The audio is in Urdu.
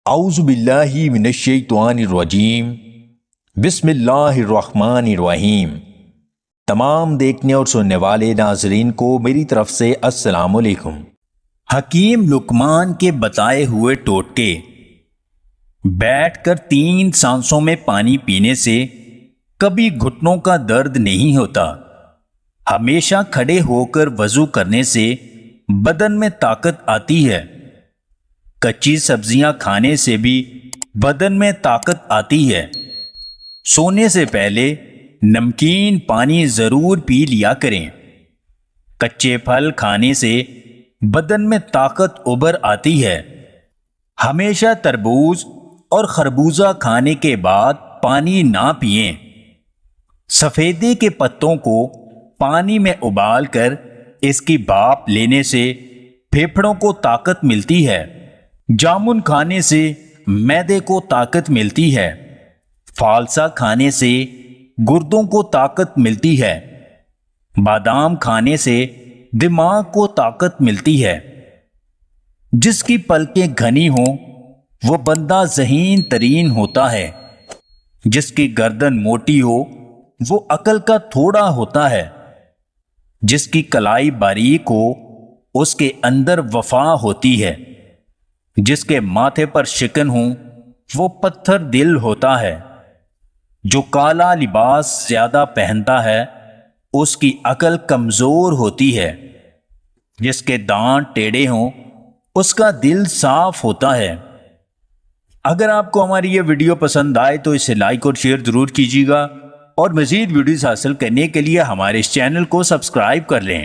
اعوذ باللہ من الشیطان الرجیم بسم اللہ الرحمن الرحیم۔ تمام دیکھنے اور سننے والے ناظرین کو میری طرف سے السلام علیکم۔ حکیم لقمان کے بتائے ہوئے ٹوٹکے۔ بیٹھ کر 3 سانسوں میں پانی پینے سے کبھی گھٹنوں کا درد نہیں ہوتا۔ ہمیشہ کھڑے ہو کر وضو کرنے سے بدن میں طاقت آتی ہے۔ کچی سبزیاں کھانے سے بھی بدن میں طاقت آتی ہے۔ سونے سے پہلے نمکین پانی ضرور پی لیا کریں۔ کچے پھل کھانے سے بدن میں طاقت ابھر آتی ہے۔ ہمیشہ تربوز اور خربوزہ کھانے کے بعد پانی نہ پئیں۔ سفیدے کے پتوں کو پانی میں ابال کر اس کی بھاپ لینے سے پھیپھڑوں کو طاقت ملتی ہے۔ جامن کھانے سے معدے کو طاقت ملتی ہے۔ فالسا کھانے سے گردوں کو طاقت ملتی ہے۔ بادام کھانے سے دماغ کو طاقت ملتی ہے۔ جس کی پلکیں گھنی ہوں وہ بندہ ذہین ترین ہوتا ہے۔ جس کی گردن موٹی ہو وہ عقل کا تھوڑا ہوتا ہے۔ جس کی کلائی باریک ہو اس کے اندر وفا ہوتی ہے۔ جس کے ماتھے پر شکن ہوں وہ پتھر دل ہوتا ہے۔ جو کالا لباس زیادہ پہنتا ہے اس کی عقل کمزور ہوتی ہے۔ جس کے دانت ٹیڑھے ہوں اس کا دل صاف ہوتا ہے۔ اگر آپ کو ہماری یہ ویڈیو پسند آئے تو اسے لائک اور شیئر ضرور کیجیے گا، اور مزید ویڈیوز حاصل کرنے کے لیے ہمارے اس چینل کو سبسکرائب کر لیں۔